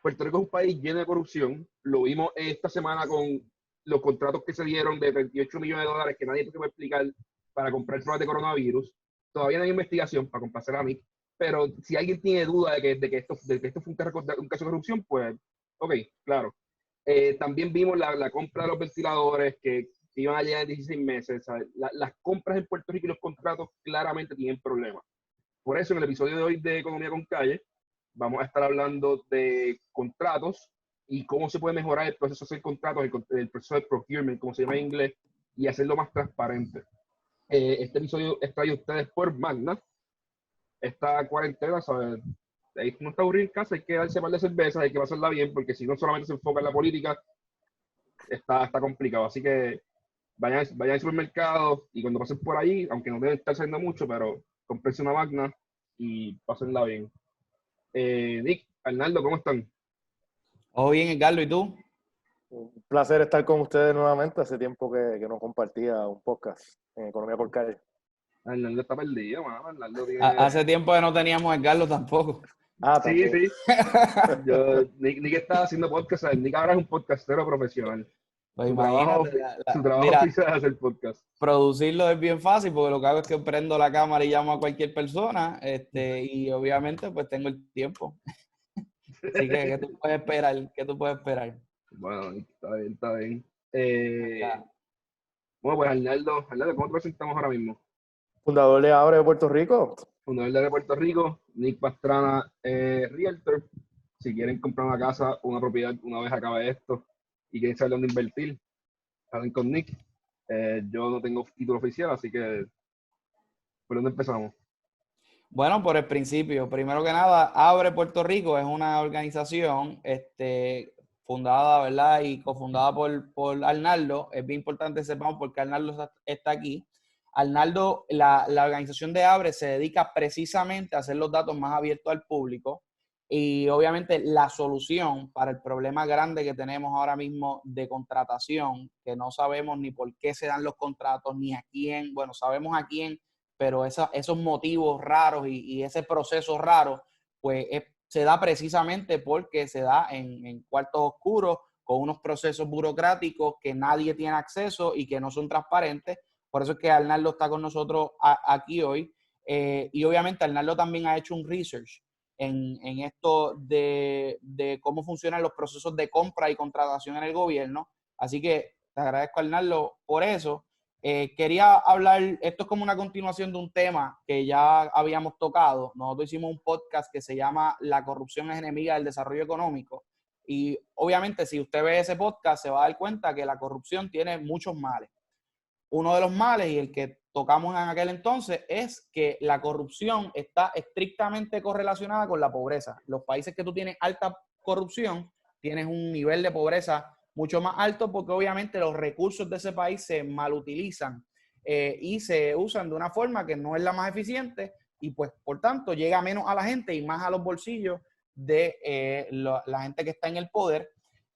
Puerto Rico es un país lleno de corrupción. Lo vimos esta semana con los contratos que se dieron de 38 millones de dólares que nadie puede explicar para comprar pruebas de coronavirus. Todavía no hay investigación para complacer a mí, pero si alguien tiene duda de que esto fue un caso de corrupción, pues, ok, claro. También vimos la compra de los ventiladores que iban a llegar en 16 meses. Las compras en Puerto Rico y los contratos claramente tienen problemas. Por eso en el episodio de hoy de Economía con Calle vamos a estar hablando de contratos y cómo se puede mejorar el proceso de hacer contratos, el proceso de procurement, como se llama en inglés, y hacerlo más transparente. Este episodio es traído a ustedes por Magna. Esta cuarentena, ¿sabes? Ahí no está aburrido en casa, hay que darse par de cervezas, hay que pasarla bien, porque si no solamente se enfoca en la política, está complicado. Así que vayan al supermercado y cuando pasen por ahí, aunque no deben estar saliendo mucho, pero comprense una Magna y pásenla bien. Nick, Arnaldo, ¿cómo están? Todo bien, Edgardo, ¿y tú? Un placer estar con ustedes nuevamente. Hace tiempo que no compartía un podcast en Economía por Calle. Arnaldo está perdido, mano. Arnaldo tiene... Hace tiempo que no teníamos a Edgardo tampoco. Ah, Sí, también. sí. Nick está haciendo podcast. Nick ahora es un podcastero profesional. Pues Su imagínate, trabajo mira, oficial es hacer podcast. producirlo es bien fácil porque lo que hago es que prendo la cámara y llamo a cualquier persona, y obviamente pues tengo el tiempo. Así que, ¿qué tú puedes esperar? ¿Qué tú puedes esperar? Bueno, está bien, está bien. Ya. Bueno, pues Arnaldo, ¿cómo te presentamos ahora mismo? Fundador de Abre de Puerto Rico. Fundador de Puerto Rico, Nick Pastrana, Realtor. Si quieren comprar una casa, una propiedad, una vez acabe esto y quieren saber dónde invertir, hablen con Nick. Yo no tengo título oficial, así que ¿por dónde empezamos? Bueno, por el principio, primero que nada, Abre Puerto Rico es una organización fundada, ¿verdad? Y cofundada por Arnaldo. Es bien importante que sepamos porque Arnaldo está aquí. Arnaldo, la organización de Abre se dedica precisamente a hacer los datos más abiertos al público y obviamente la solución para el problema grande que tenemos ahora mismo de contratación, que no sabemos ni por qué se dan los contratos, ni a quién, bueno, sabemos a quién, pero esos motivos raros y ese proceso raro, pues se da precisamente porque se da en cuartos oscuros, con unos procesos burocráticos que nadie tiene acceso y que no son transparentes. Por eso es que Arnaldo está con nosotros aquí hoy. Y obviamente Arnaldo también ha hecho un research en esto de cómo funcionan los procesos de compra y contratación en el gobierno. Así que te agradezco, Arnaldo, por eso. Quería hablar, esto es como una continuación de un tema que ya habíamos tocado. Nosotros hicimos un podcast que se llama La corrupción es enemiga del desarrollo económico. Y obviamente si usted ve ese podcast se va a dar cuenta que la corrupción tiene muchos males. Uno de los males y el que tocamos en aquel entonces es que la corrupción está estrictamente correlacionada con la pobreza. Los países que tú tienes alta corrupción, tienes un nivel de pobreza mucho más alto porque obviamente los recursos de ese país se malutilizan y se usan de una forma que no es la más eficiente y pues por tanto llega menos a la gente y más a los bolsillos de la gente que está en el poder.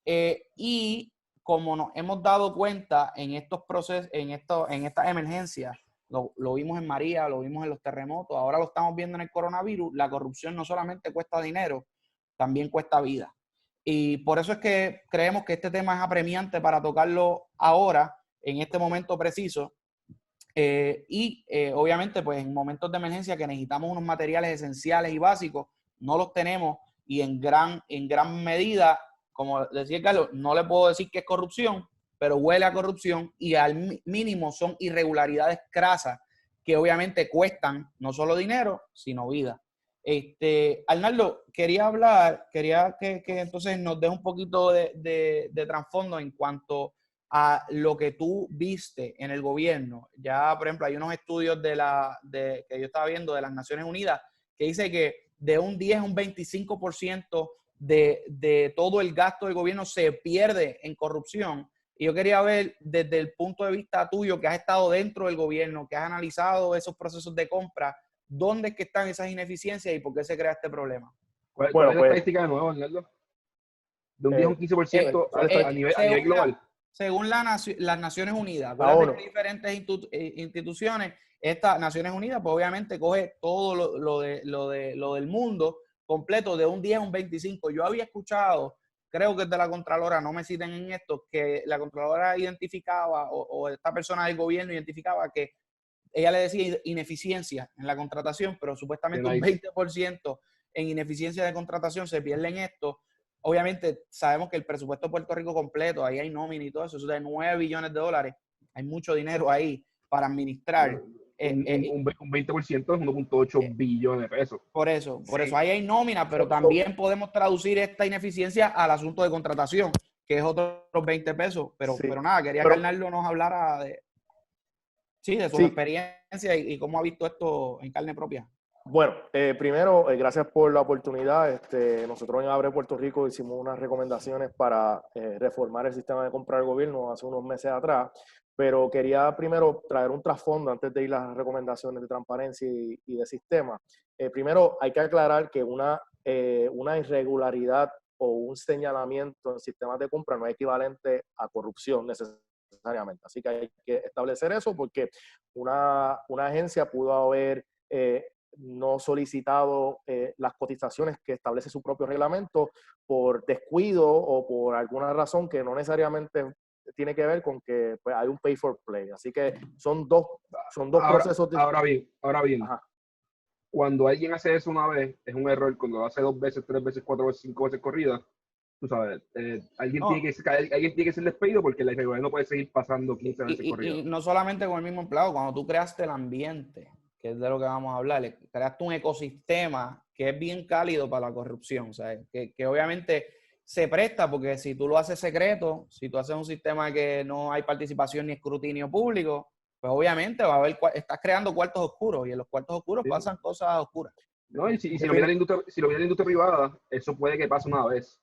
Y como nos hemos dado cuenta en estos procesos, en estas emergencias, lo vimos en María, lo vimos en los terremotos, ahora lo estamos viendo en el coronavirus, la corrupción no solamente cuesta dinero, también cuesta vida. Y por eso es que creemos que este tema es apremiante para tocarlo ahora, en este momento preciso. Obviamente, pues en momentos de emergencia que necesitamos unos materiales esenciales y básicos, no los tenemos y en gran medida, como decía Carlos, no le puedo decir que es corrupción, pero huele a corrupción y al mínimo son irregularidades crasas que obviamente cuestan no solo dinero, sino vida. Arnaldo, quería que entonces nos des un poquito de trasfondo en cuanto a lo que tú viste en el gobierno. Ya, por ejemplo, hay unos estudios que yo estaba viendo de las Naciones Unidas que dice que de un 10 a un 25% de todo el gasto del gobierno se pierde en corrupción. Y yo quería ver desde el punto de vista tuyo, que has estado dentro del gobierno, que has analizado esos procesos de compra, ¿dónde es que están esas ineficiencias y por qué se crea este problema? ¿Cuál es la estadística de nuevo, Arnaldo? De un 10 a un 15% a nivel global. Según las Naciones Unidas, acuérdate que diferentes instituciones, estas Naciones Unidas, pues obviamente coge todo lo del mundo, completo de un 10 a un 25. Yo había escuchado, creo que es de la Contralora, no me citen en esto, que la Contralora identificaba o esta persona del gobierno identificaba que ella le decía ineficiencia en la contratación, pero supuestamente un 20% en ineficiencia de contratación se pierde en esto. Obviamente sabemos que el presupuesto de Puerto Rico completo, ahí hay nómina y todo eso, de 9 billones de dólares, hay mucho dinero ahí para administrar. Un 20% es 1.8 billones de pesos. Por eso ahí hay nómina, pero también podemos traducir esta ineficiencia al asunto de contratación, que es otros 20 pesos. Pero nada, quería que Arnaldo nos hablara de su experiencia y cómo ha visto esto en carne propia. Bueno, primero, gracias por la oportunidad. Nosotros en Abre Puerto Rico hicimos unas recomendaciones para reformar el sistema de compra del gobierno hace unos meses atrás, pero quería primero traer un trasfondo antes de ir a las recomendaciones de transparencia y de sistema. Primero, hay que aclarar que una irregularidad o un señalamiento en sistemas de compra no es equivalente a corrupción necesariamente. Así que hay que establecer eso porque una agencia pudo haber no solicitado las cotizaciones que establece su propio reglamento por descuido o por alguna razón que no necesariamente tiene que ver con que pues, hay un pay for play. Así que son dos procesos. Ahora bien, Ajá. Cuando alguien hace eso una vez, es un error. Cuando lo hace 2 veces, 3 veces, 4 veces, 5 veces corridas, tú sabes, alguien tiene que ser despedido porque la irregularidad no puede seguir pasando 15 veces corridas. Y no solamente con el mismo empleado, cuando tú creaste el ambiente, que es de lo que vamos a hablar, creaste un ecosistema que es bien cálido para la corrupción, o sea, que obviamente se presta porque si tú lo haces secreto, si tú haces un sistema que no hay participación ni escrutinio público, pues obviamente va a haber, estás creando cuartos oscuros y en los cuartos oscuros pasan cosas oscuras. No, y si lo viene la industria privada, eso puede que pase una vez.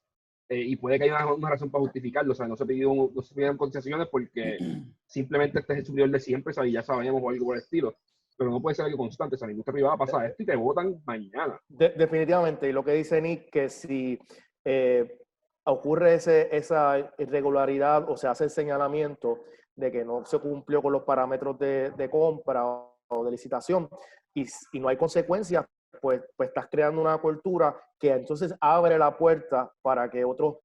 Y puede que haya una razón para justificarlo. O sea, no se pidieron concesiones porque simplemente este es el superior de siempre, ¿sabes? Ya sabemos o algo por el estilo. Pero no puede ser algo constante. O sea, la industria privada pasa esto y te votan mañana. Definitivamente. Y lo que dice Nick, que si ocurre esa irregularidad o se hace el señalamiento de que no se cumplió con los parámetros de compra o de licitación y no hay consecuencias, pues estás creando una cultura que entonces abre la puerta para que otros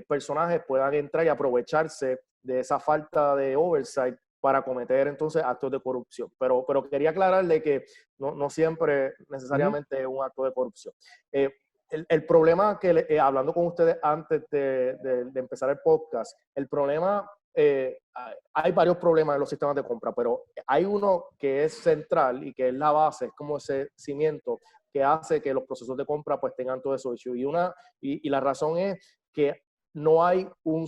personajes puedan entrar y aprovecharse de esa falta de oversight para cometer entonces actos de corrupción. Pero quería aclararle que no siempre necesariamente es un acto de corrupción. El problema que, hablando con ustedes antes de empezar el podcast, el problema, hay varios problemas en los sistemas de compra, pero hay uno que es central y que es la base, es como ese cimiento que hace que los procesos de compra pues tengan todo eso hecho. Y la razón es que no hay un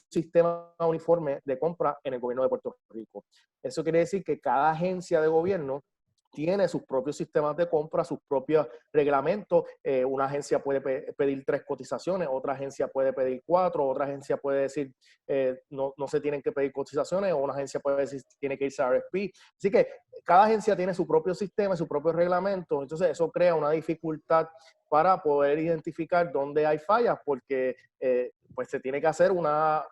sistema uniforme de compra en el gobierno de Puerto Rico. Eso quiere decir que cada agencia de gobierno tiene sus propios sistemas de compra, sus propios reglamentos. Una agencia puede pedir 3 cotizaciones, otra agencia puede pedir 4, otra agencia puede decir no se tienen que pedir cotizaciones, o una agencia puede decir tiene que irse a RFP. Así que cada agencia tiene su propio sistema, su propio reglamento. Entonces eso crea una dificultad para poder identificar dónde hay fallas, porque pues se tiene que hacer una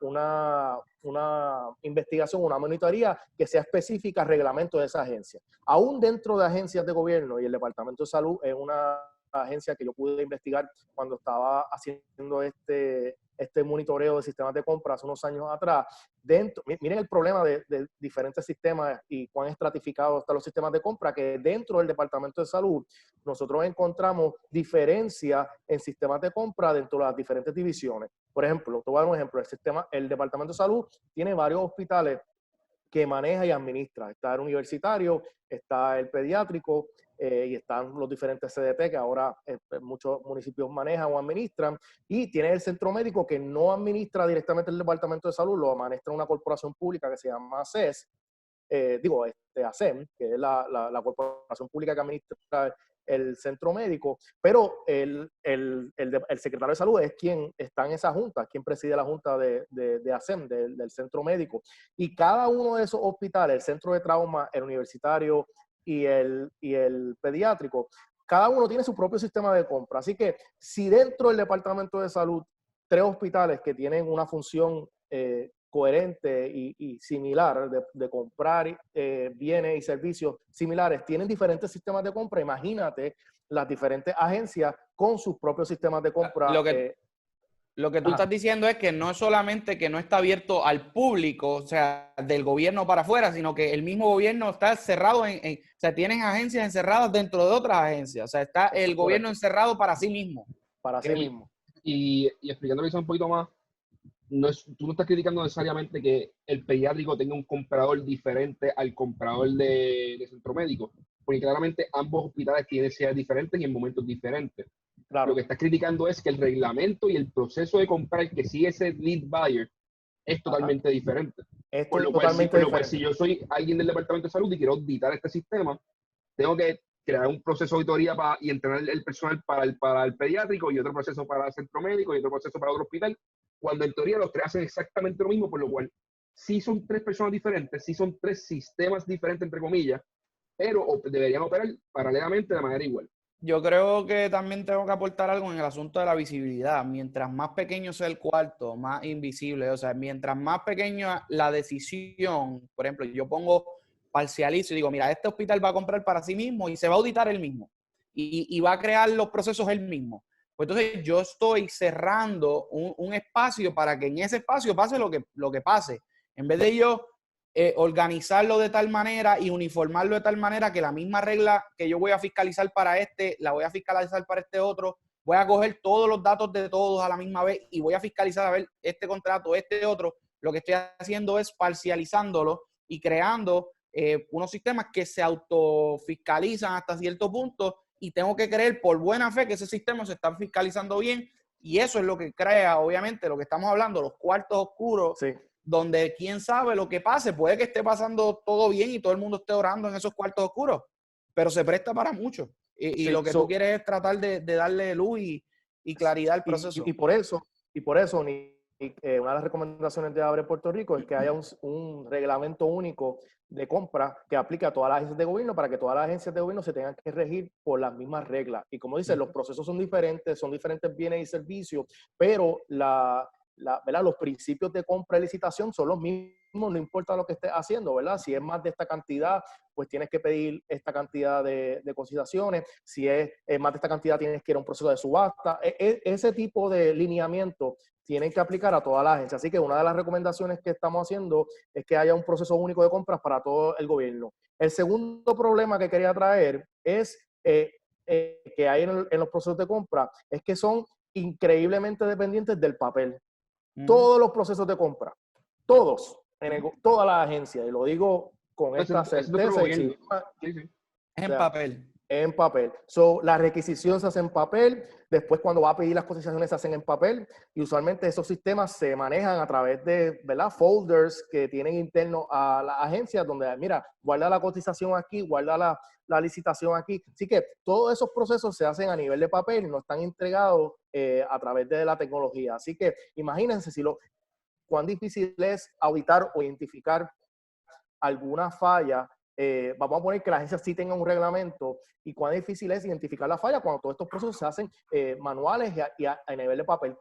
investigación, una monitoría que sea específica al reglamento de esa agencia. Aún dentro de agencias de gobierno, y el Departamento de Salud es una agencia que yo pude investigar cuando estaba haciendo este monitoreo de sistemas de compra hace unos años atrás. Miren el problema de diferentes sistemas y cuán estratificados están los sistemas de compra, que dentro del Departamento de Salud nosotros encontramos diferencias en sistemas de compra dentro de las diferentes divisiones. Por ejemplo, te voy a dar un ejemplo. El Departamento de Salud tiene varios hospitales que maneja y administra. Está el universitario, está el pediátrico y están los diferentes CDT que ahora muchos municipios manejan o administran. Y tiene el centro médico que no administra directamente el Departamento de Salud, lo administra una corporación pública que se llama ACES, ASEM, que es la corporación pública que administra el centro médico, pero el secretario de salud es quien está en esa junta, quien preside la junta de ASEM, del centro médico. Y cada uno de esos hospitales, el centro de trauma, el universitario y el pediátrico, cada uno tiene su propio sistema de compra. Así que si dentro del Departamento de Salud, 3 hospitales que tienen una función coherente y similar de comprar bienes y servicios similares, tienen diferentes sistemas de compra. Imagínate las diferentes agencias con sus propios sistemas de compra. Lo que tú estás diciendo es que no es solamente que no está abierto al público, o sea, del gobierno para afuera, sino que el mismo gobierno está cerrado o sea, tienen agencias encerradas dentro de otras agencias. O sea, está el gobierno encerrado para sí mismo. Para sí mismo. Y explicándolo quizá un poquito más, tú no estás criticando necesariamente que el pediátrico tenga un comprador diferente al comprador de centro médico, porque claramente ambos hospitales tienen necesidades diferentes y en momentos diferentes. Claro. Lo que estás criticando es que el reglamento y el proceso de comprar que sigue ese lead buyer es totalmente diferente. Por lo cual, si yo soy alguien del Departamento de Salud y quiero auditar este sistema, tengo que crear un proceso de auditoría y entrenar el personal para el pediátrico y otro proceso para el centro médico y otro proceso para otro hospital, cuando en teoría los tres hacen exactamente lo mismo, por lo cual sí son tres personas diferentes, sí son tres sistemas diferentes, entre comillas, pero deberían operar paralelamente de manera igual. Yo creo que también tengo que aportar algo en el asunto de la visibilidad. Mientras más pequeño sea el cuarto, más invisible. O sea, mientras más pequeña la decisión, por ejemplo, yo parcializo y digo, mira, este hospital va a comprar para sí mismo y se va a auditar él mismo. Y va a crear los procesos él mismo. Pues entonces yo estoy cerrando un espacio para que en ese espacio pase lo que pase. En vez de yo organizarlo de tal manera y uniformarlo de tal manera que la misma regla que yo voy a fiscalizar para la voy a fiscalizar para este otro, voy a coger todos los datos de todos a la misma vez y voy a fiscalizar a ver este contrato, este otro. Lo que estoy haciendo es parcializándolo y creando unos sistemas que se autofiscalizan hasta cierto punto y tengo que creer por buena fe que ese sistema se está fiscalizando bien y eso es lo que crea, obviamente, lo que estamos hablando, los cuartos oscuros. Sí. Donde quién sabe lo que pase, puede que esté pasando todo bien y todo el mundo esté orando en esos cuartos oscuros, pero se presta para mucho. Y lo que tú quieres es tratar de darle luz y claridad al proceso. Y por eso, una de las recomendaciones de Abre Puerto Rico es que haya un reglamento único de compra que aplique a todas las agencias de gobierno para que todas las agencias de gobierno se tengan que regir por las mismas reglas. Y como dice, los procesos son diferentes bienes y servicios, pero ¿verdad? Los principios de compra y licitación son los mismos, no importa lo que estés haciendo, ¿verdad? Si es más de esta cantidad, pues tienes que pedir esta cantidad de cotizaciones. Si es más de esta cantidad, tienes que ir a un proceso de subasta. Ese tipo de lineamiento tienen que aplicar a toda la agencia. Así que una de las recomendaciones que estamos haciendo es que haya un proceso único de compras para todo el gobierno. El segundo problema que quería traer es que hay en los procesos de compra, es que son increíblemente dependientes del papel. Todos los procesos de compra, todas las agencias, y lo digo con esta certeza. En papel. En papel. La requisición se hace en papel, después cuando va a pedir las cotizaciones se hacen en papel, y usualmente esos sistemas se manejan a través de, ¿verdad?, folders que tienen internos a las agencias, donde, mira, guarda la cotización aquí, guarda la licitación aquí. Así que todos esos procesos se hacen a nivel de papel y no están entregados a través de la tecnología. Así que imagínense cuán difícil es auditar o identificar alguna falla. Vamos a poner que la agencia sí tenga un reglamento y cuán difícil es identificar la falla cuando todos estos procesos se hacen manuales y a nivel de papel.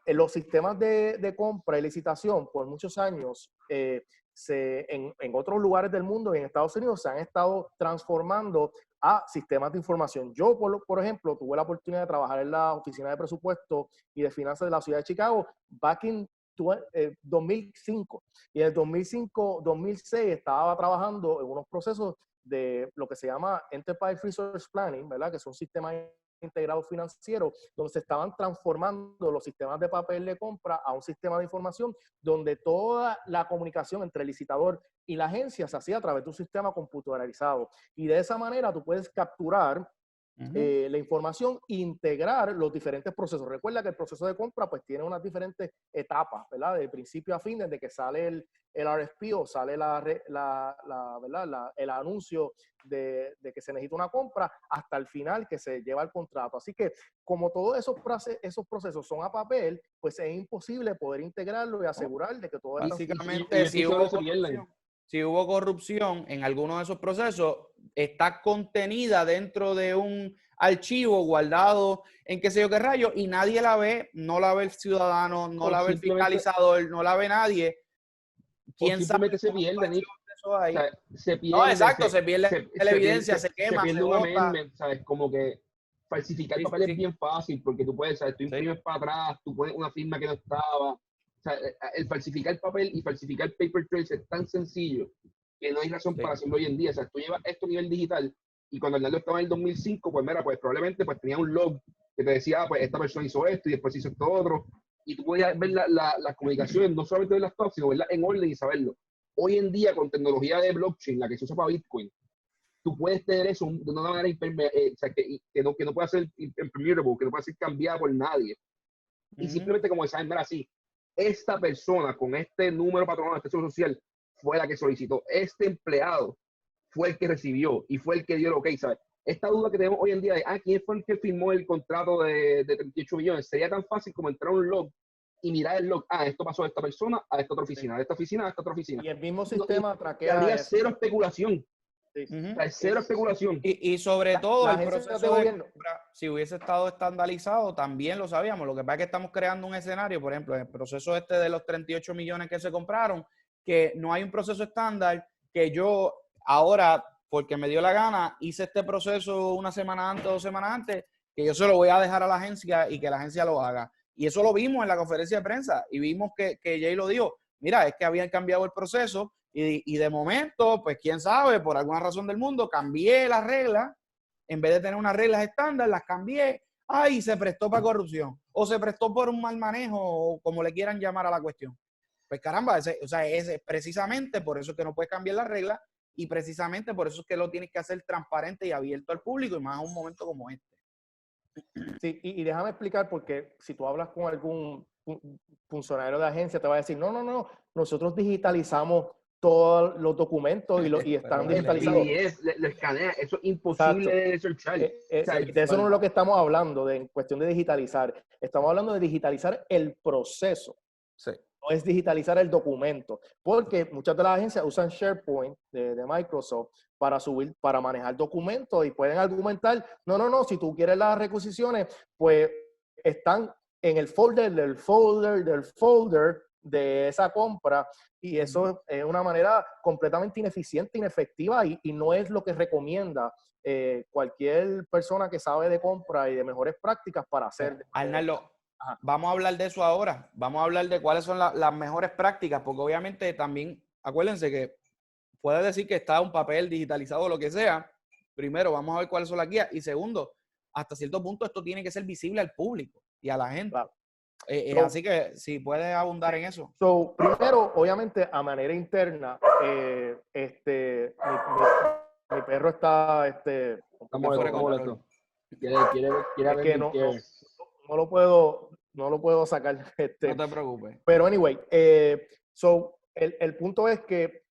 En los sistemas de compra y licitación, por muchos años, en otros lugares del mundo y en Estados Unidos se han estado transformando a sistemas de información. Yo, por ejemplo, tuve la oportunidad de trabajar en la Oficina de Presupuesto y de Finanzas de la Ciudad de Chicago back in 2005. Y en el 2005-2006 estaba trabajando en unos procesos de lo que se llama Enterprise Resource Planning, ¿verdad?, que son sistemas integrados financieros, donde se estaban transformando los sistemas de papel de compra a un sistema de información donde toda la comunicación entre el licitador y la agencia se hacía a través de un sistema computarizado. Y de esa manera tú puedes capturar la información, integrar los diferentes procesos. Recuerda que el proceso de compra pues tiene unas diferentes etapas, ¿verdad? De principio a fin, desde que sale el RFP o sale ¿verdad? El anuncio de que se necesita una compra hasta el final que se lleva el contrato. Así que como todos esos procesos son a papel, pues es imposible poder integrarlo y asegurar de que todo está... Básicamente, si hubo corrupción en alguno de esos procesos, está contenida dentro de un archivo guardado en qué sé yo qué rayo y nadie la ve, no la ve el ciudadano, no la ve el fiscalizador, no la ve nadie. quién sabe simplemente se pierde, Nick. eso ahí. O sea, se pierde, No, exacto, se pierde la evidencia, se quema, se pierde se un bota. amendment, ¿sabes? Como que falsificar Sí, papel sí. es bien fácil, porque tú puedes, ¿sabes? Tú Sí. imprimes para atrás, tú pones una firma que no estaba. O sea, el falsificar papel y falsificar paper trails es tan sencillo que no hay razón Sí. para hacerlo hoy en día. O sea, tú llevas esto a nivel digital y cuando Arnaldo estaba en el 2005, pues mira, pues probablemente pues tenía un log que te decía, pues esta persona hizo esto y después hizo esto otro. Y tú podías ver las comunicaciones, no solamente verlas todas, sino verlas en orden y saberlo. Hoy en día, con tecnología de blockchain, la que se usa para Bitcoin, tú puedes tener eso de una manera o sea, que no puede ser impermeable, que no puede ser cambiada por nadie. Y simplemente como saben, mira, así, esta persona con este número patronal, este seguro social, fue la que solicitó. Este empleado fue el que recibió y fue el que dio el ok, ¿sabes? Esta duda que tenemos hoy en día de, ¿quién fue el que firmó el contrato de 38 millones? Sería tan fácil como entrar a un log y mirar el log. Esto pasó de esta persona a esta otra oficina, de esta oficina a esta otra oficina. Y el mismo sistema Y traquea habría eso. cero especulación. Sí. O sea, cero especulación. Y sobre todo las el agencias proceso de de gobierno. compra, si hubiese estado estandarizado, también lo sabíamos. Lo que pasa es que estamos creando un escenario, por ejemplo, en el proceso este de los 38 millones que se compraron, que no hay un proceso estándar, que yo ahora, porque me dio la gana, hice este proceso una semana antes, 2 semanas antes, que yo se lo voy a dejar a la agencia y que la agencia lo haga. Y eso lo vimos en la conferencia de prensa y vimos que Jay lo dijo. Mira, es que habían cambiado el proceso y de momento, pues quién sabe, por alguna razón del mundo, cambié las reglas. En vez de tener unas reglas estándar, las cambié. Ay, se prestó para corrupción. O se prestó por un mal manejo, o como le quieran llamar a la cuestión. Pues caramba, es precisamente por eso es que no puedes cambiar las reglas y precisamente por eso es que lo tienes que hacer transparente y abierto al público y más en un momento como este. Sí, y déjame explicar porque si tú hablas con algún funcionario de agencia te va a decir, no, nosotros digitalizamos todos los documentos y están digitalizados. lo escanea, eso es imposible de searchar. De eso no es lo que estamos hablando en cuestión de digitalizar. Estamos hablando de digitalizar el proceso. Sí. No es digitalizar el documento, porque muchas de las agencias usan SharePoint de Microsoft para manejar documentos y pueden argumentar, no, si tú quieres las requisiciones, pues están en el folder de esa compra y eso es una manera completamente ineficiente, inefectiva y no es lo que recomienda cualquier persona que sabe de compra y de mejores prácticas para hacer. Arnaldo, vamos a hablar de eso ahora. Vamos a hablar de cuáles son las mejores prácticas, porque obviamente también, acuérdense que puede decir que está un papel digitalizado o lo que sea. Primero, vamos a ver cuáles son las guías. Y segundo, hasta cierto punto esto tiene que ser visible al público y a la gente. Claro. Así que si puedes abundar en eso. Primero, obviamente, a manera interna, mi perro está molesto. Quiere no lo puedo sacar. No te preocupes. Pero anyway, el punto es que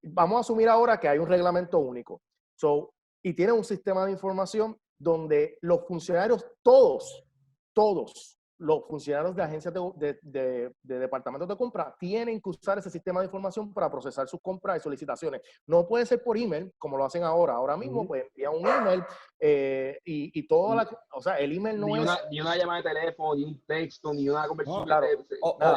vamos a asumir ahora que hay un reglamento único. Y tiene un sistema de información donde los funcionarios, todos los funcionarios de agencias de departamentos de compra tienen que usar ese sistema de información para procesar sus compras y solicitaciones. No puede ser por email, como lo hacen ahora. Ahora mismo, pues envían un email y todo o sea, el email no es... Ni una llamada de teléfono, ni un texto, ni una conversación. No, claro.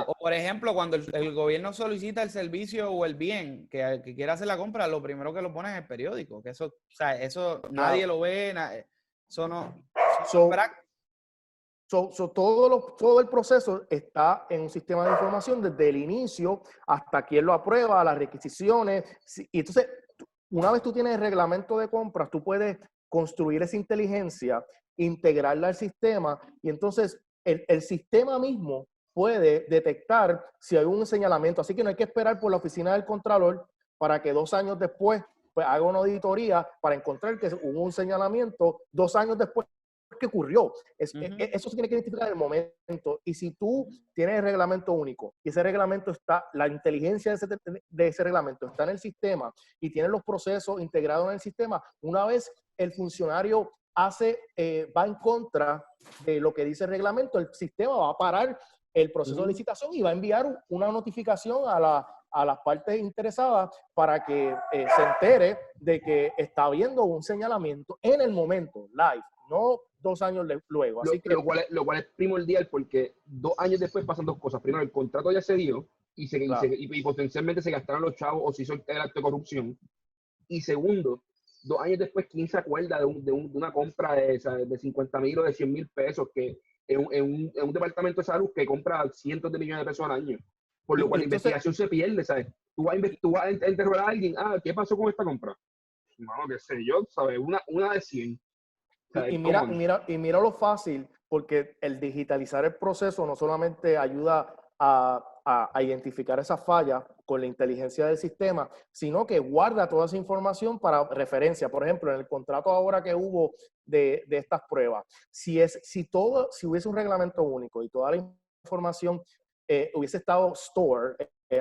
O por ejemplo, cuando el gobierno solicita el servicio o el bien que quiere hacer la compra, lo primero que lo pone es el periódico. Que eso nadie lo ve, eso no... todo el proceso está en un sistema de información desde el inicio hasta quién lo aprueba, las requisiciones. Y entonces, una vez tú tienes el reglamento de compras, tú puedes construir esa inteligencia, integrarla al sistema y entonces el sistema mismo puede detectar si hay un señalamiento. Así que no hay que esperar por la oficina del Contralor para que 2 años después pues, haga una auditoría para encontrar que hubo un señalamiento 2 años después. ¿Qué ocurrió? Eso se tiene que identificar en el momento. Y si tú tienes el reglamento único y ese reglamento está, la inteligencia de ese reglamento está en el sistema y tiene los procesos integrados en el sistema, una vez el funcionario va en contra de lo que dice el reglamento, el sistema va a parar el proceso de licitación y va a enviar una notificación a las partes interesadas para que se entere de que está habiendo un señalamiento en el momento, live, no 2 años luego. Así lo cual es primordial porque 2 años después pasan 2 cosas. Primero, el contrato ya se dio Claro. y potencialmente se gastaron los chavos o se hizo el acto de corrupción. Y segundo, 2 años después, ¿quién se acuerda de una compra de 50,000 o de 100,000 pesos que en un departamento de salud que compra cientos de millones de pesos al año? Por lo Y cual la entonces, investigación se pierde, ¿sabes? Tú vas a interrogar a alguien, ¿qué pasó con esta compra? No, qué sé yo, ¿sabes? Una de 100, ¿sabes? y Come mira, y on. mira, y mira lo fácil, porque el digitalizar el proceso no solamente ayuda a identificar esas fallas con la inteligencia del sistema, sino que guarda toda esa información para referencia. Por ejemplo, en el contrato ahora que hubo de estas pruebas, si hubiese un reglamento único y toda la información hubiese estado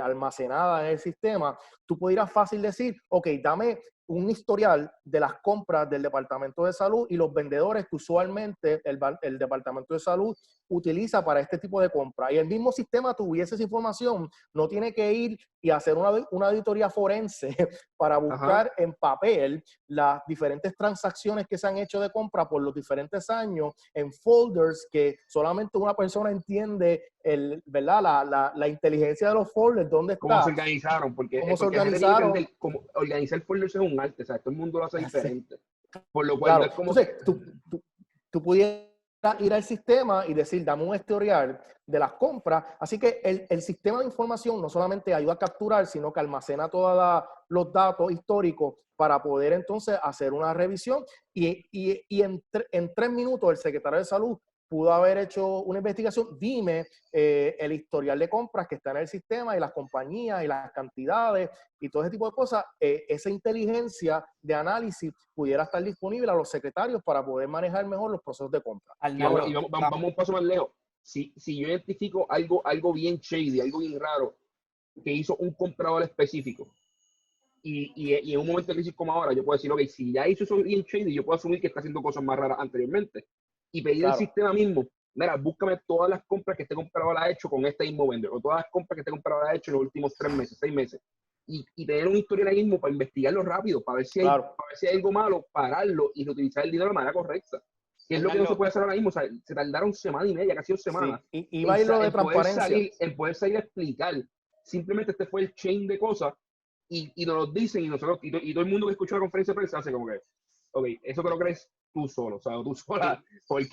almacenada en el sistema, tú pudieras fácil decir, ok, dame un historial de las compras del Departamento de Salud y los vendedores que usualmente el Departamento de Salud utiliza para este tipo de compra. Y el mismo sistema tuviese esa información, no tiene que ir y hacer una auditoría forense para Ajá. buscar en papel las diferentes transacciones que se han hecho de compra por los diferentes años en folders que solamente una persona entiende, ¿verdad? La inteligencia de los folders, dónde Cómo se está, organizaron, cómo se porque la gente tiene que organizaron. entender cómo organizar folders es un arte, ¿sabes? Todo el mundo lo hace Así. diferente. Por lo cual no Claro. es como que, Entonces, tú pudieras ir al sistema y decir, dame un historial de las compras. Así que el sistema de información no solamente ayuda a capturar, sino que almacena todos los datos históricos para poder entonces hacer una revisión. Y en 3 minutos el secretario de Salud pudo haber hecho una investigación. Dime el historial de compras que está en el sistema y las compañías y las cantidades y todo ese tipo de cosas. Esa inteligencia de análisis pudiera estar disponible a los secretarios para poder manejar mejor los procesos de compra. y vamos, Arnaldo, vamos un paso más lejos. Si yo identifico algo bien shady, algo bien raro, que hizo un comprador específico, y en un momento de crisis como ahora, yo puedo decir, ok, si ya hizo eso bien shady, yo puedo asumir que está haciendo cosas más raras anteriormente. Y pedir al Claro, sistema mismo, mira, búscame todas las compras que este comprador ha hecho con este mismo vendedor, o todas las compras que este comprador ha hecho en los últimos 3 meses, 6 meses. Y tener un historial ahí mismo para investigarlo rápido, claro. para ver si hay algo malo, pararlo y reutilizar el dinero de manera correcta. Que es lo que no se Arnaldo, puede hacer ahora mismo. O sea, se tardaron semana y media, casi 2 semanas, Sí, y va a ir lo de transparencia. en poder salir a explicar. Simplemente este fue el chain de cosas y nos lo dicen y nosotros, y todo el mundo que escucha la conferencia de prensa hace como que, ok, eso te lo crees tú solo, o sea, tú sola, porque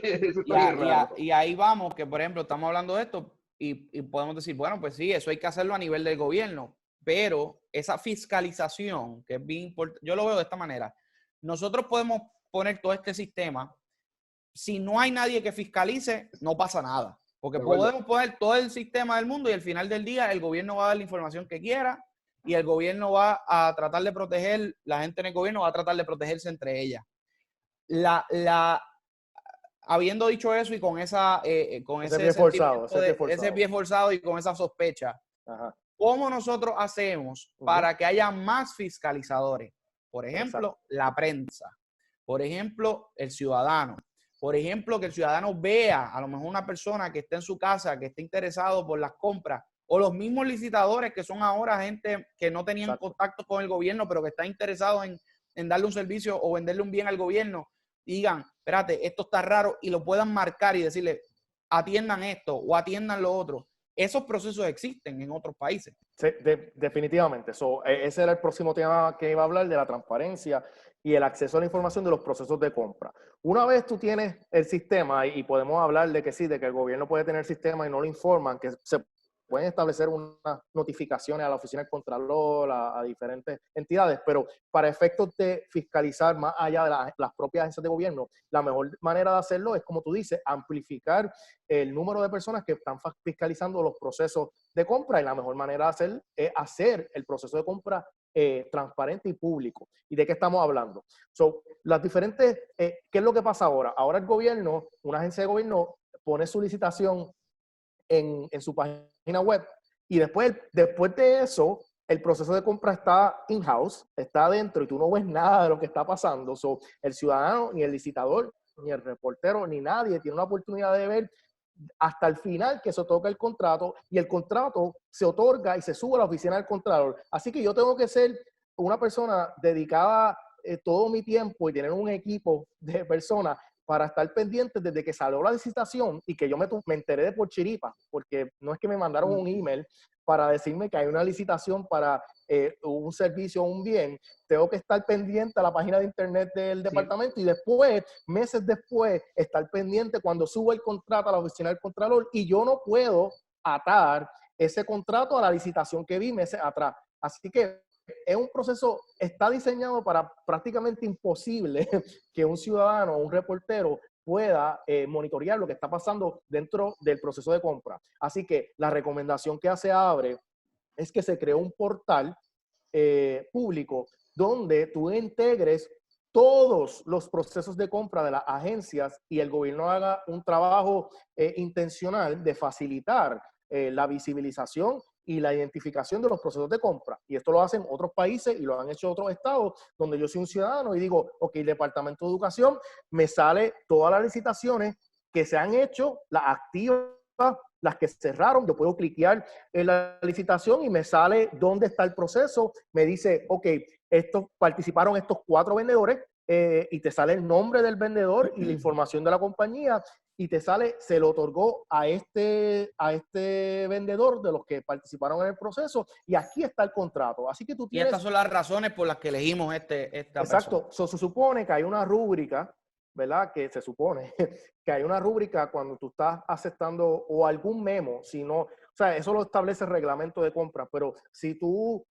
eso está bien raro. y ahí vamos, que por ejemplo estamos hablando de esto y podemos decir, bueno, pues sí, eso hay que hacerlo a nivel del gobierno, pero esa fiscalización, que es bien importante, yo lo veo de esta manera, nosotros podemos poner todo este sistema, si no hay nadie que fiscalice, no pasa nada, porque De acuerdo. podemos poner todo el sistema del mundo y al final del día el gobierno va a dar la información que quiera y el gobierno va a tratar de proteger, la gente en el gobierno va a tratar de protegerse entre ellas. Habiendo dicho eso y con con Ese ese pie forzado, sentimiento ese pie de ese forzado. pie forzado y con esa sospecha, Ajá. ¿cómo nosotros hacemos para que haya más fiscalizadores? Por Exacto. ejemplo, la prensa. Por ejemplo, el ciudadano. Por ejemplo, que el ciudadano vea a lo mejor una persona que esté en su casa, que esté interesado por las compras, o los mismos licitadores que son ahora gente que no tenían Exacto. contacto con el gobierno, pero que está interesado en darle un servicio o venderle un bien al gobierno, digan, espérate, esto está raro, y lo puedan marcar y decirle, atiendan esto o atiendan lo otro. Esos procesos existen en otros países. Sí, definitivamente. Ese era el próximo tema que iba a hablar, de la transparencia y el acceso a la información de los procesos de compra. Una vez tú tienes el sistema, y podemos hablar de que sí, de que el gobierno puede tener el sistema y no lo informan, que se pueden establecer unas notificaciones a la oficina del Contralor, a diferentes entidades, pero para efectos de fiscalizar más allá de las propias agencias de gobierno, la mejor manera de hacerlo es, como tú dices, amplificar el número de personas que están fiscalizando los procesos de compra, y la mejor manera de hacer es hacer el proceso de compra transparente y público. ¿Y de qué estamos hablando? Las diferentes, ¿qué es lo que pasa ahora? Ahora el gobierno, una agencia de gobierno, pone su licitación en su página web, y después de eso, el proceso de compra está in-house, está adentro, y tú no ves nada de lo que está pasando. El ciudadano, ni el licitador, ni el reportero, ni nadie tiene una oportunidad de ver hasta el final que se otorga el contrato, y el contrato se otorga y se sube a la oficina del Contralor. Así que yo tengo que ser una persona dedicada todo mi tiempo y tener un equipo de personas para estar pendientes desde que salió la licitación, y que yo me enteré de por chiripa, porque no es que me mandaron un email para decirme que hay una licitación para un servicio o un bien, tengo que estar pendiente a la página de internet del departamento y después, meses después, estar pendiente cuando subo el contrato a la oficina del Contralor y yo no puedo atar ese contrato a la licitación que vi meses atrás. Así que es un proceso, está diseñado para prácticamente imposible que un ciudadano o un reportero pueda monitorear lo que está pasando dentro del proceso de compra. Así que la recomendación que hace ABRE es que se cree un portal público donde tú integres todos los procesos de compra de las agencias y el gobierno haga un trabajo intencional de facilitar la visibilización y la identificación de los procesos de compra. Y esto lo hacen otros países y lo han hecho otros estados donde yo soy un ciudadano y digo, ok, el Departamento de Educación me sale todas las licitaciones que se han hecho, las activas, las que cerraron, yo puedo cliquear en la licitación y me sale dónde está el proceso, me dice, ok, participaron estos 4 vendedores y te sale el nombre del vendedor y la información de la compañía y te sale, se le otorgó a este vendedor de los que participaron en el proceso y aquí está el contrato. Así que tú tienes... Y estas son las razones por las que elegimos esta Exacto. persona. Se supone que hay una rúbrica, ¿verdad? Que se supone que hay una rúbrica cuando tú estás aceptando o algún memo, si no, o sea, eso lo establece el reglamento de compra, pero si tú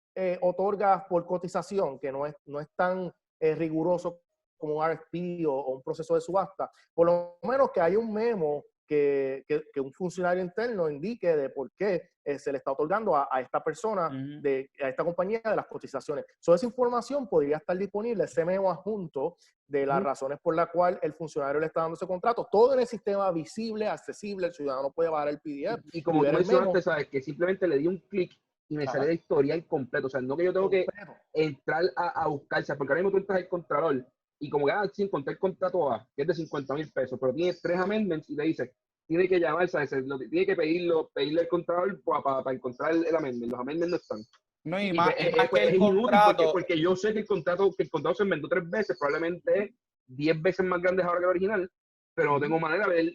otorgas por cotización, que no es tan riguroso como un RFP o un proceso de subasta, por lo menos que haya un memo que un funcionario interno indique de por qué se le está otorgando a esta persona, a esta compañía de las cotizaciones. So, esa información podría estar disponible, ese memo adjunto de las razones por las cuales el funcionario le está dando ese contrato, todo en el sistema visible, accesible, el ciudadano puede bajar el PDF. Y como tú mencionaste, sabes, que simplemente le di un clic y me sale la historial completo. O sea, no que yo tengo que entrar a buscar, porque ahora mismo tú entras al Contralor y como que, sin contar el contrato A, que es de 50,000 pesos, pero tiene 3 amendments y te dice, tiene que llamar, ¿sabes? Tiene que pedirle al Contralor para encontrar el amendment. Los amendments no están. No, y pues, más que el inútil contrato. porque yo sé que el contrato se inventó 3 veces, probablemente 10 veces más grande ahora que el original, pero no tengo manera de ver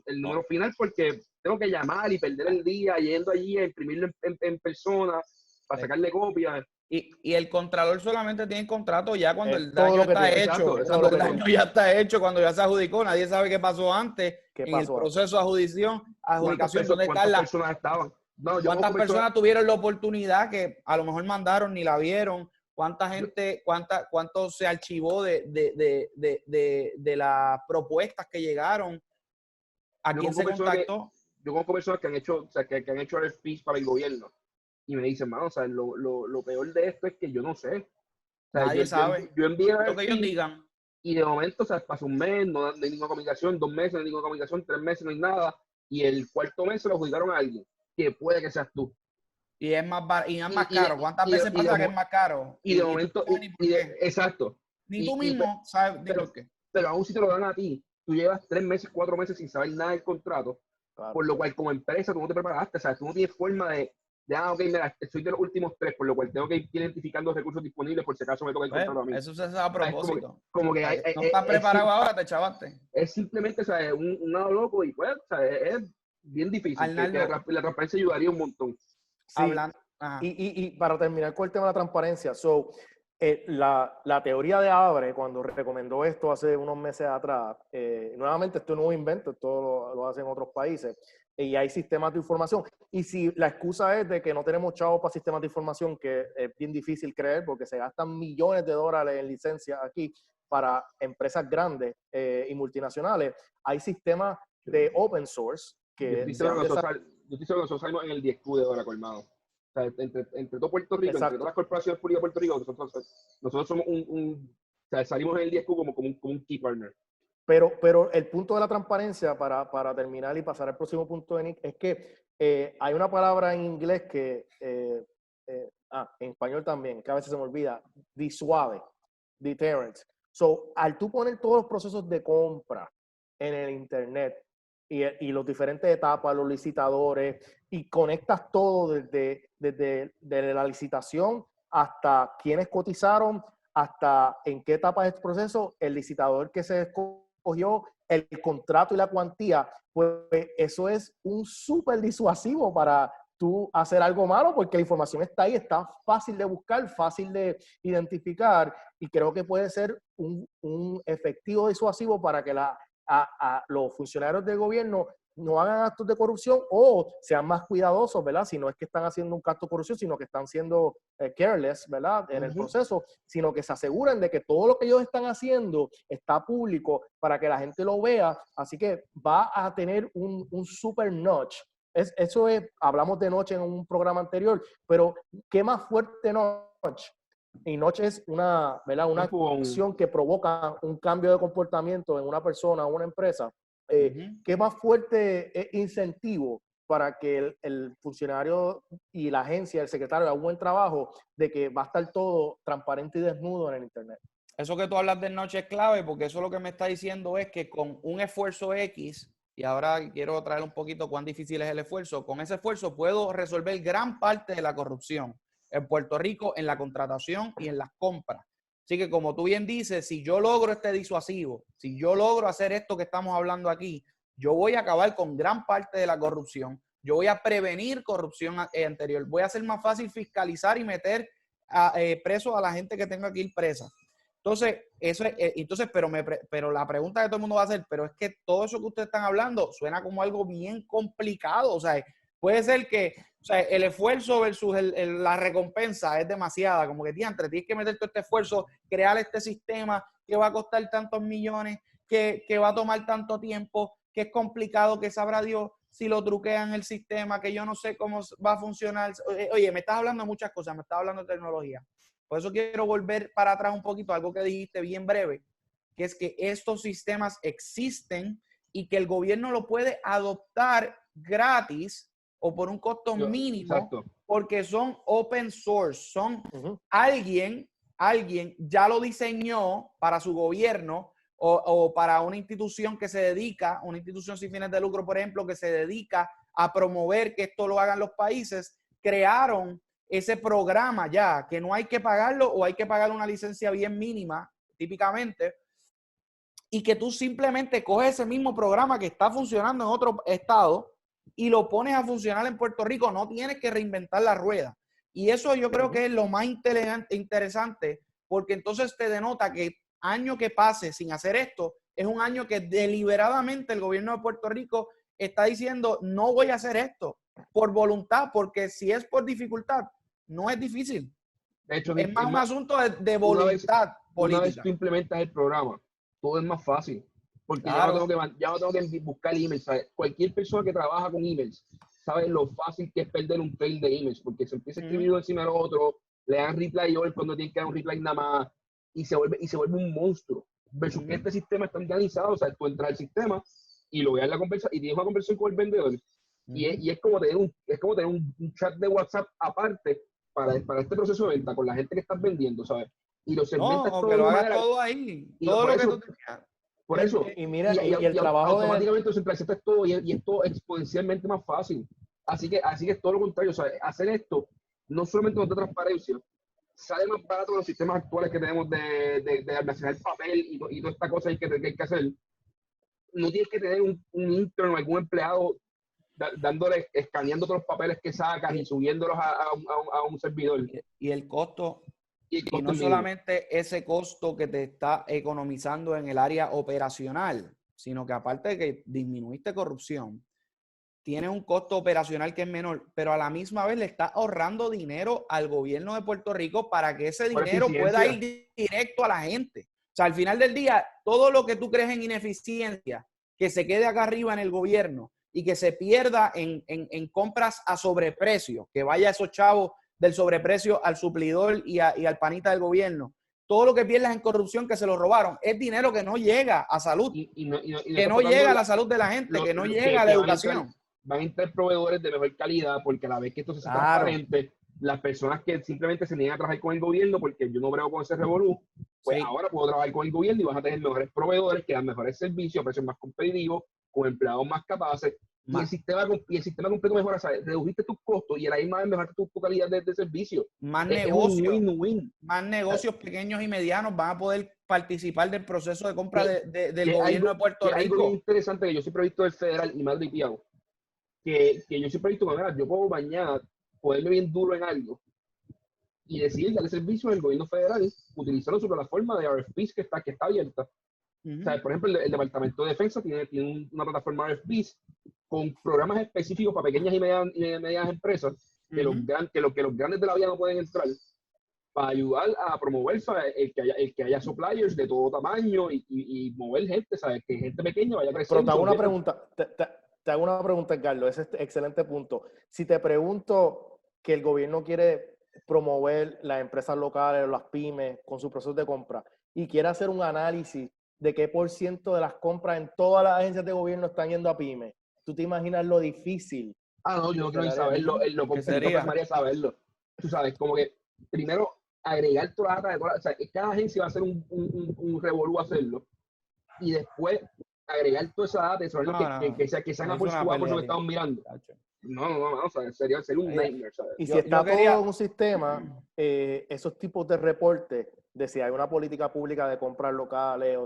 el número final porque tengo que llamar y perder el día yendo allí a imprimirlo en persona para sacarle copia. Y el contralor solamente tiene contrato ya cuando el todo daño lo que está tiene. hecho. Exacto, Cuando el daño ya está hecho, cuando ya se adjudicó, nadie sabe qué pasó antes. En el proceso de adjudicación, ¿dónde están ¿Cuántas personas estaban? No, ¿cuántas personas tuvieron la oportunidad que a lo mejor mandaron ni la vieron? ¿Cuánta gente, cuánto se archivó de las propuestas que llegaron? ¿A quién se contactó? Yo conozco personas que han hecho, o sea, que han hecho RFPs para el gobierno y me dicen, mano, o sea, lo peor de esto es que yo no sé. O sea, Nadie sabe. Yo envié lo que ellos digan. Y de momento, o sea, pasó un mes, no hay ninguna comunicación, 2 meses, no hay ninguna comunicación, 3 meses, no hay nada. Y el 4º mes se lo adjudicaron a alguien, que puede que seas tú. Y es más caro. ¿Cuántas veces pasa que es más caro? Y de momento, exacto. Ni tú mismo sabes por qué. Pero aún si te lo dan a ti, tú llevas 3 meses, 4 meses sin saber nada del contrato, por lo cual como empresa tú no te preparaste, ¿sabes? Tú no tienes forma de ok, mira, soy de los últimos 3, por lo cual tengo que ir identificando los recursos disponibles por si acaso me toca el contrato a mí. Eso se hace a propósito. Como que no estás preparado ahora, te chavaste. Es simplemente, ¿sabes? Un lado loco y pues, ¿sabes? Es bien difícil. Arnaldo, la transparencia ayudaría un montón. Sí. Y para terminar con el tema de la transparencia, la teoría de ABRE, cuando recomendó esto hace unos meses atrás, nuevamente esto no es un invento, esto lo hacen otros países, y hay sistemas de información. Y si la excusa es de que no tenemos chavos para sistemas de información, que es bien difícil creer porque se gastan millones de dólares en licencias aquí para empresas grandes y multinacionales, hay sistemas de open source que... Yo estoy seguro que nosotros salimos en el 10Q de ahora, colmado. O sea, entre todo Puerto Rico, entre todas las corporaciones públicas de Puerto Rico, nosotros somos o sea, salimos en el 10Q como un key partner. Pero el punto de la transparencia, para terminar y pasar al próximo punto de Nick, es que hay una palabra en inglés que, en español también, que a veces se me olvida, disuade, deterrent. So, al tú poner todos los procesos de compra en el internet y los diferentes etapas, los licitadores, y conectas todo desde la licitación hasta quiénes cotizaron, hasta en qué etapa es el proceso, el licitador que se escogió, el contrato y la cuantía, pues eso es un súper disuasivo para tú hacer algo malo porque la información está ahí, está fácil de buscar, fácil de identificar y creo que puede ser un efectivo disuasivo para que los funcionarios del gobierno no hagan actos de corrupción o sean más cuidadosos, ¿verdad? Si no es que están haciendo un acto de corrupción, sino que están siendo careless, ¿verdad? En el proceso, sino que se aseguren de que todo lo que ellos están haciendo está público para que la gente lo vea. Así que va a tener un super notch. Eso es, hablamos de notch en un programa anterior, pero ¿qué más fuerte notch? Y notch es una, ¿verdad? Una acción que provoca un cambio de comportamiento en una persona o una empresa. ¿Qué más fuerte incentivo para que el funcionario y la agencia, el secretario, hagan un buen trabajo de que va a estar todo transparente y desnudo en el Internet? Eso que tú hablas de noche es clave, porque eso lo que me está diciendo es que con un esfuerzo X, y ahora quiero traer un poquito cuán difícil es el esfuerzo, con ese esfuerzo puedo resolver gran parte de la corrupción en Puerto Rico en la contratación y en las compras. Así que como tú bien dices, si yo logro este disuasivo, si yo logro hacer esto que estamos hablando aquí, yo voy a acabar con gran parte de la corrupción, yo voy a prevenir corrupción anterior, voy a hacer más fácil fiscalizar y meter preso a la gente que tenga que ir presa. Entonces, pero la pregunta que todo el mundo va a hacer, pero es que todo eso que ustedes están hablando suena como algo bien complicado. O sea, puede ser que el esfuerzo versus la recompensa es demasiada. Como que, diantre, tienes que meter todo este esfuerzo, crear este sistema que va a costar tantos millones, que va a tomar tanto tiempo, que es complicado, que sabrá Dios si lo truquean el sistema, que yo no sé cómo va a funcionar. Oye, me estás hablando de muchas cosas, me estás hablando de tecnología. Por eso quiero volver para atrás un poquito, algo que dijiste bien breve, que es que estos sistemas existen y que el gobierno lo puede adoptar gratis o por un costo mínimo, exacto, porque son open source, son alguien ya lo diseñó para su gobierno o para una institución que se dedica, una institución sin fines de lucro, por ejemplo, que se dedica a promover que esto lo hagan los países, crearon ese programa ya, que no hay que pagarlo o hay que pagar una licencia bien mínima, típicamente, y que tú simplemente coges ese mismo programa que está funcionando en otro estado y lo pones a funcionar en Puerto Rico. No tienes que reinventar la rueda. Y eso yo creo que es lo más interesante, porque entonces te denota que año que pase sin hacer esto es un año que deliberadamente el gobierno de Puerto Rico está diciendo no voy a hacer esto por voluntad, porque si es por dificultad, no es difícil. De hecho, es más un asunto de voluntad política. Una vez tú implementas el programa, todo es más fácil. Porque claro, ya no tengo que buscar emails. ¿Sabes? Cualquier persona que trabaja con emails sabe lo fácil que es perder un trail de emails, porque se empieza a escribir uno encima del otro, le dan reply all cuando tienen que dar un reply nada más, y se vuelve un monstruo. Versus que este sistema está organizado, o sea, tú entras al sistema y lo veas la conversación y tienes una conversación con el vendedor. Y es como tener un chat de WhatsApp aparte para este proceso de venta con la gente que estás vendiendo, ¿sabes? Y lo segmentas todo que lo hagas todo ahí. Todo lo que tú tenías. Por eso. Y mira, y el trabajo automáticamente centralizas todo y es todo exponencialmente más fácil. Así que es todo lo contrario. O sea, hacer esto no solamente nos da transparencia, sale más barato de los sistemas actuales que tenemos de almacenar papel y toda esta cosa que hay que hacer. No tienes que tener un intern o algún empleado escaneando todos los papeles que sacas y subiéndolos a un servidor. Y el costo, y no solamente ese costo que te está economizando en el área operacional, sino que aparte de que disminuiste corrupción, tienes un costo operacional que es menor, pero a la misma vez le estás ahorrando dinero al gobierno de Puerto Rico para que ese dinero pueda ir directo a la gente. O sea, al final del día, todo lo que tú crees en ineficiencia, que se quede acá arriba en el gobierno y que se pierda en compras a sobreprecio, que vaya esos chavos del sobreprecio al suplidor y al panita del gobierno. Todo lo que pierdas en corrupción que se lo robaron es dinero que no llega a salud, que no llega a la salud de la gente, que no llega a la educación. Van a entrar proveedores de mejor calidad porque a la vez que esto se hace transparente, las personas que simplemente se niegan a trabajar con el gobierno porque yo no brego con ese revolú, pues ahora puedo trabajar con el gobierno y vas a tener mejores proveedores que dan mejores servicios a precios más competitivos, con empleados más capaces. Y el sistema completo mejora, ¿sabes? Redujiste tus costos y a la misma vez mejoraste tu calidad de servicio. Más negocios, más negocios pequeños y medianos van a poder participar del proceso de compra del gobierno de Puerto Rico. Algo interesante que yo siempre he visto del federal y más ripiado. que yo siempre he visto, mira, yo puedo mañana ponerme bien duro en algo y decidir darle servicio al gobierno federal utilizando su plataforma de RFPs que está abierta. O sea, por ejemplo, el Departamento de Defensa tiene una plataforma RFPs con programas específicos para pequeñas y medianas empresas que, que los grandes de la vida no pueden entrar, para ayudar a promover, ¿sabes? El que haya suppliers de todo tamaño y mover gente, ¿sabes? Que gente pequeña vaya creciendo. Pero te hago una pregunta, te hago una pregunta, Carlos, ese es excelente punto. Si te pregunto que el gobierno quiere promover las empresas locales, las pymes, con sus procesos de compra, y quiere hacer un análisis de qué % de las compras en todas las agencias de gobierno están yendo a pymes, ¿tú te imaginas lo difícil? No, yo no quiero ni saberlo, lo complicado es María saberlo. Tú sabes, como que primero agregar toda la data de todas, o sea, cada agencia va a hacer un revolú hacerlo, y después agregar toda esa data y saber que sean a por su por eso que estamos mirando. No, o sea, sería un nightmare, ¿sabes? Y si está todo en un sistema, esos tipos de reportes de si hay una política pública de compras locales,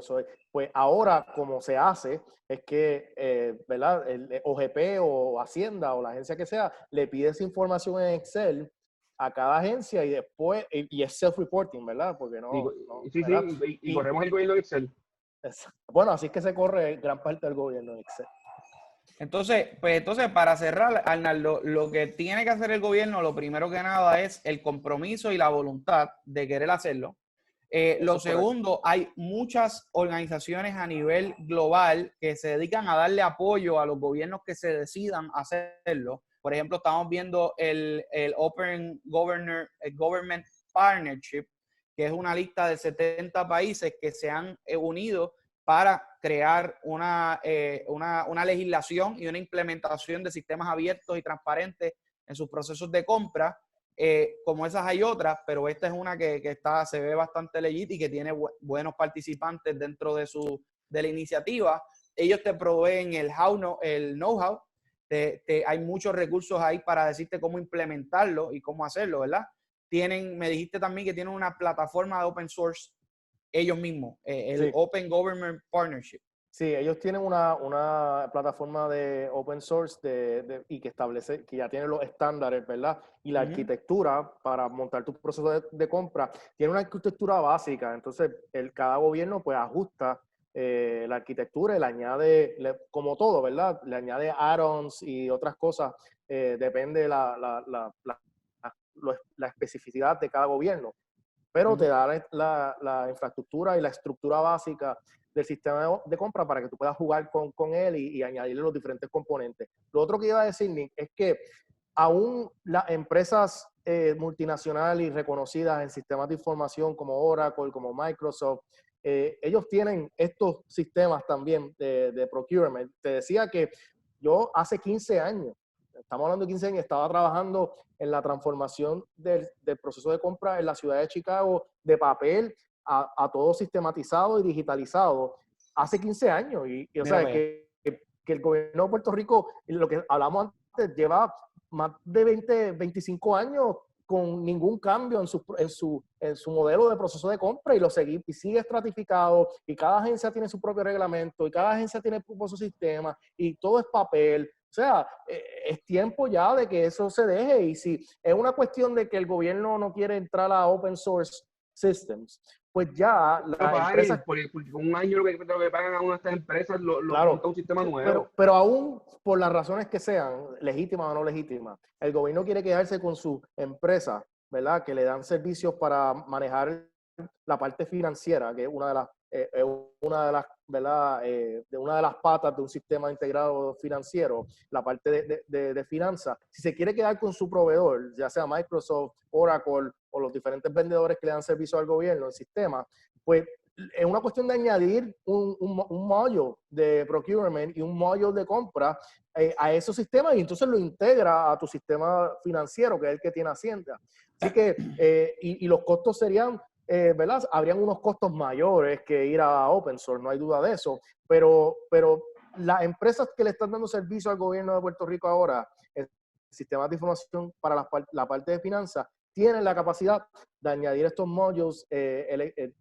pues ahora como se hace es que, ¿verdad? El OGP o Hacienda o la agencia que sea, le pide esa información en Excel a cada agencia y después, y es self-reporting, ¿verdad? Porque y corremos el gobierno de Excel. Bueno, así es que se corre gran parte del gobierno en Excel. Entonces, para cerrar, Arnaldo, lo que tiene que hacer el gobierno, lo primero que nada es el compromiso y la voluntad de querer hacerlo. Lo segundo, hay muchas organizaciones a nivel global que se dedican a darle apoyo a los gobiernos que se decidan hacerlo. Por ejemplo, estamos viendo el Open Government Partnership, que es una lista de 70 países que se han unido para crear una legislación y una implementación de sistemas abiertos y transparentes en sus procesos de compra. Como esas hay otras, pero esta es una que se ve bastante legit y que tiene buenos participantes dentro de la iniciativa. Ellos te proveen el know-how, hay muchos recursos ahí para decirte cómo implementarlo y cómo hacerlo, ¿verdad? Me dijiste también que tienen una plataforma de open source ellos mismos, el Open Government Partnership. Sí, ellos tienen una plataforma de open source y que establece, que ya tiene los estándares, ¿verdad? Y la arquitectura para montar tu proceso de compra. Tiene una arquitectura básica, entonces cada gobierno pues ajusta la arquitectura y le añade, como todo, ¿verdad? Le añade add-ons y otras cosas, depende de la especificidad de cada gobierno. Pero te da la infraestructura y la estructura básica del sistema de compra para que tú puedas jugar con él y añadirle los diferentes componentes. Lo otro que iba a decir, Nick, es que aún las empresas multinacionales y reconocidas en sistemas de información como Oracle, como Microsoft, ellos tienen estos sistemas también de procurement. Te decía que yo hace 15 años, estamos hablando de 15 años, estaba trabajando en la transformación del proceso de compra en la ciudad de Chicago de papel a todo sistematizado y digitalizado hace 15 años. O sea, que el gobierno de Puerto Rico, lo que hablamos antes, lleva más de 25 años con ningún cambio en su modelo de proceso de compra y sigue estratificado y cada agencia tiene su propio reglamento y cada agencia tiene su sistema y todo es papel. O sea, es tiempo ya de que eso se deje y si es una cuestión de que el gobierno no quiere entrar a open source systems, pues ya las empresas... Por un año lo que pagan a una de estas empresas claro, monta un sistema nuevo. Pero aún por las razones que sean, legítimas o no legítimas, el gobierno quiere quedarse con su empresa, ¿verdad? Que le dan servicios para manejar la parte financiera, que es una de las patas de un sistema integrado financiero, la parte de finanzas. Si se quiere quedar con su proveedor, ya sea Microsoft, Oracle o los diferentes vendedores que le dan servicio al gobierno, el sistema, pues es una cuestión de añadir un module de procurement y un module de compra a esos sistemas y entonces lo integra a tu sistema financiero, que es el que tiene Hacienda. Así que, y los costos serían, ¿verdad? Habrían unos costos mayores que ir a open source, no hay duda de eso, pero las empresas que le están dando servicio al gobierno de Puerto Rico ahora, el sistema de información para la parte de finanzas, tienen la capacidad de añadir estos modules, de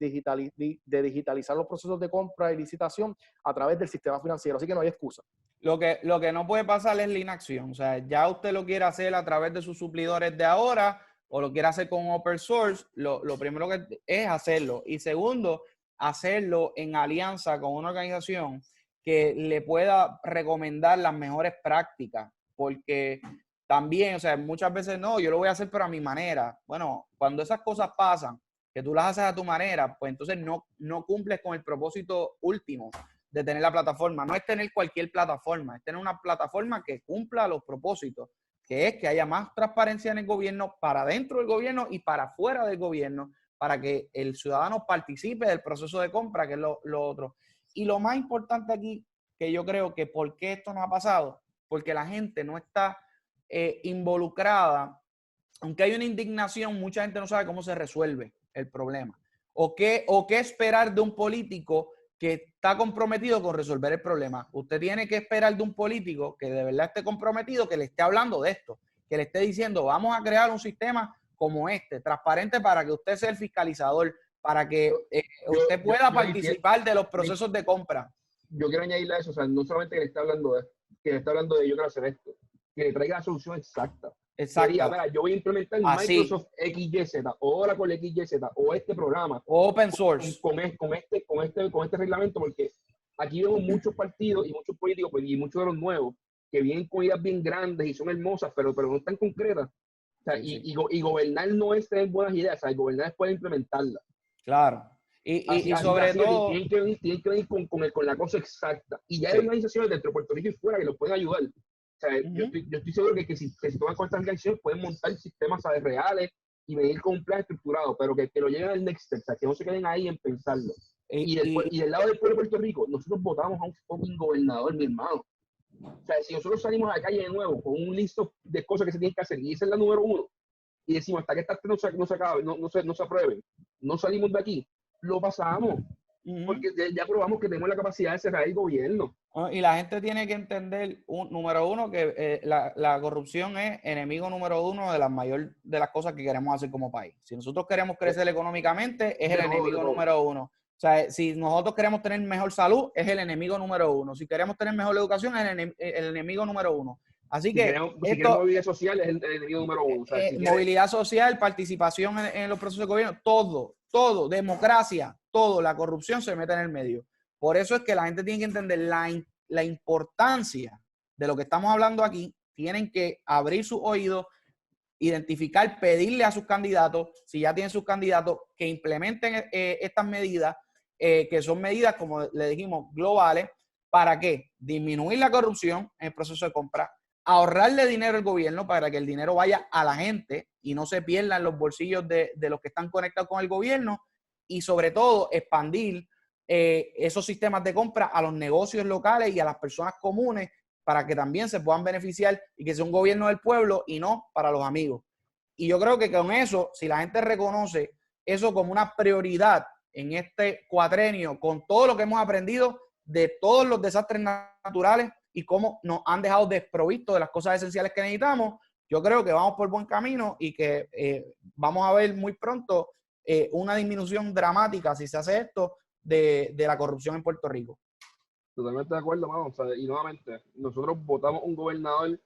digitalizar los procesos de compra y licitación a través del sistema financiero. Así que no hay excusa. Lo que no puede pasar es la inacción. O sea, ya usted lo quiere hacer a través de sus suplidores de ahora o lo quiere hacer con open source, lo primero que es hacerlo. Y segundo, hacerlo en alianza con una organización que le pueda recomendar las mejores prácticas. Porque también, o sea, muchas veces no, yo lo voy a hacer pero a mi manera. Bueno, cuando esas cosas pasan, que tú las haces a tu manera, pues entonces no cumples con el propósito último de tener la plataforma. No es tener cualquier plataforma, es tener una plataforma que cumpla los propósitos, que es que haya más transparencia en el gobierno, para dentro del gobierno y para fuera del gobierno, para que el ciudadano participe del proceso de compra, que es lo otro. Y lo más importante aquí, que yo creo que por qué esto no ha pasado, porque la gente no está involucrada. Aunque hay una indignación, mucha gente no sabe cómo se resuelve el problema. O qué esperar de un político que está comprometido con resolver el problema. Usted tiene que esperar de un político que de verdad esté comprometido, que le esté hablando de esto, que le esté diciendo, vamos a crear un sistema como este, transparente, para que usted sea el fiscalizador, para que usted pueda participar de los procesos de compra. Yo quiero añadirle a eso, o sea, no solamente que le está hablando de yo quiero hacer esto, que le traiga la solución exacta. Exacto. Diga, mira, yo voy a implementar Microsoft XYZ o Oracle XYZ o este programa open source con este reglamento, porque aquí vemos muchos partidos y muchos políticos y muchos de los nuevos que vienen con ideas bien grandes y son hermosas, pero no están concretas. O sea, sí. y gobernar no es tener buenas ideas, o sea, gobernar es poder implementarlas. Claro. Y sobre todo tienen que venir con la cosa exacta. Y ya hay organizaciones dentro de Puerto Rico y fuera que los pueden ayudar. O sea, yo estoy seguro que si toman con estas organizaciones pueden montar sistemas, ¿sabes?, reales y venir con un plan estructurado, pero que lo lleguen al next step, o sea, que no se queden ahí en pensarlo. Y del lado del pueblo de Puerto Rico, nosotros votamos a un fucking gobernador, mi hermano. O sea, si nosotros salimos a la calle de nuevo con un listo de cosas que se tienen que hacer, y esa es la número 1, y decimos hasta que estas no se acaben, no se aprueben, no salimos de aquí, lo pasamos. Porque ya probamos que tenemos la capacidad de cerrar el gobierno. Y la gente tiene que entender, número uno, que la corrupción es enemigo número 1 de las cosas que queremos hacer como país. Si nosotros queremos crecer económicamente, es el enemigo número 1. O sea, si nosotros queremos tener mejor salud, es el enemigo número 1. Si queremos tener mejor educación, es el enemigo número 1. Así que si queremos movilidad social, es el enemigo número 1. O sea, movilidad social, participación en los procesos de gobierno, todo, democracia, todo, la corrupción se mete en el medio. Por eso es que la gente tiene que entender la importancia de lo que estamos hablando aquí. Tienen que abrir sus oídos, identificar, pedirle a sus candidatos, si ya tienen sus candidatos, que implementen estas medidas, que son medidas, como le dijimos, globales. ¿Para qué? Disminuir la corrupción en el proceso de compra, ahorrarle dinero al gobierno para que el dinero vaya a la gente y no se pierda en los bolsillos de los que están conectados con el gobierno, y sobre todo expandir esos sistemas de compra a los negocios locales y a las personas comunes, para que también se puedan beneficiar y que sea un gobierno del pueblo y no para los amigos. Y yo creo que con eso, si la gente reconoce eso como una prioridad en este cuatrenio, con todo lo que hemos aprendido de todos los desastres naturales y cómo nos han dejado desprovistos de las cosas esenciales que necesitamos, yo creo que vamos por buen camino y que vamos a ver muy pronto una disminución dramática, si se hace esto, de la corrupción en Puerto Rico. Totalmente de acuerdo, mano. O sea, y nuevamente, nosotros votamos un gobernador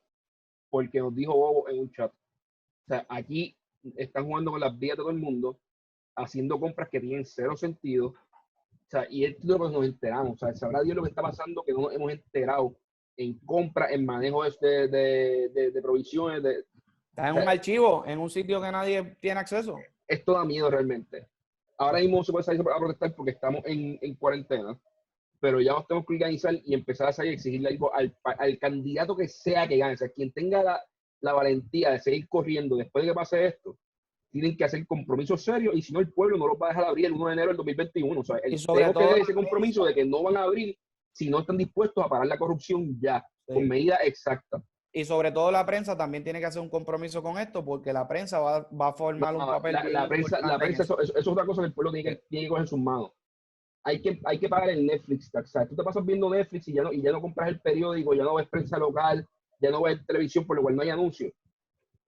porque nos dijo bobo en un chat. O sea, aquí están jugando con las vías de todo el mundo, haciendo compras que tienen cero sentido. O sea, y esto es lo que nos enteramos. O sea, sabrá Dios lo que está pasando, que no nos hemos enterado en compra, en manejo de provisiones. Está en un archivo, en un sitio que nadie tiene acceso. Esto da miedo realmente. Ahora mismo se puede salir a protestar porque estamos en cuarentena, pero ya nos tenemos que organizar y empezar a salir y exigirle algo al candidato que sea que gane. O sea, quien tenga la valentía de seguir corriendo después de que pase esto, tienen que hacer compromisos serios, y si no, el pueblo no los va a dejar abrir el 1 de enero del 2021. O sea, tenemos que tener ese compromiso de que no van a abrir si no están dispuestos a parar la corrupción ya, con medidas exactas. Y sobre todo la prensa también tiene que hacer un compromiso con esto, porque la prensa va a formar un papel. La prensa eso es otra cosa que el pueblo tiene que coger en sus manos. Hay que pagar el Netflix tax. O sea, tú te pasas viendo Netflix y ya no compras el periódico, ya no ves prensa local, ya no ves televisión, por lo cual no hay anuncios.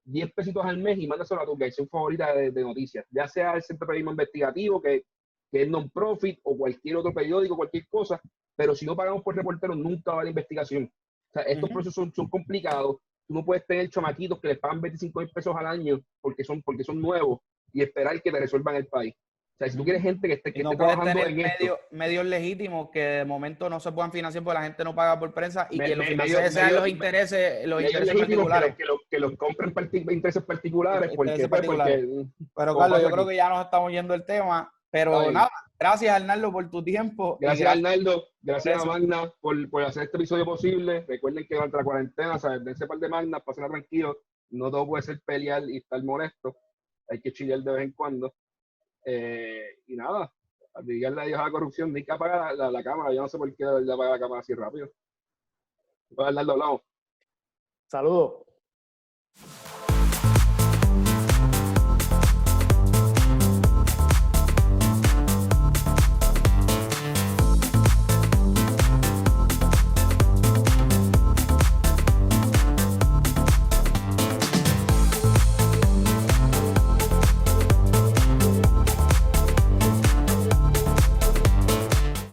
10 pesitos al mes y mándaselo a tu organización favorita de noticias, ya sea el Centro de Periodismo Investigativo, que es non-profit, o cualquier otro periódico, cualquier cosa, pero si no pagamos por reporteros, nunca va a la investigación. sea, estos procesos son complicados. Tú no puedes tener chamaquitos que les pagan 25,000 pesos al año porque son nuevos y esperar que te resuelvan el país. O sea, si tú quieres gente que esté no puedes trabajando tener en esto, medios legítimos que de momento no se puedan financiar porque la gente no paga por prensa y Me- que los me- financieren medio- sean medio- los intereses medios legítimos particulares. que los compren intereses particulares, Intereses pues, particulares. Pero como Carlos, pasa yo creo aquí. que ya nos estamos yendo del tema. Está Pero bien. nada, gracias Arnaldo por tu tiempo. Y Gracias Arnaldo, gracias a eso. Magna por hacer este episodio posible. Recuerden que durante la cuarentena, ¿sabes? Dense par de Magnas, pásenla tranquilo. No todo puede ser pelear y estar molesto. Hay que chillar de vez en cuando. Y nada, diganle adiós a la corrupción. Ni que apaga la cámara. Yo no sé por qué de verdad apaga la cámara así rápido. Pues Arnaldo, hablamos. Saludos.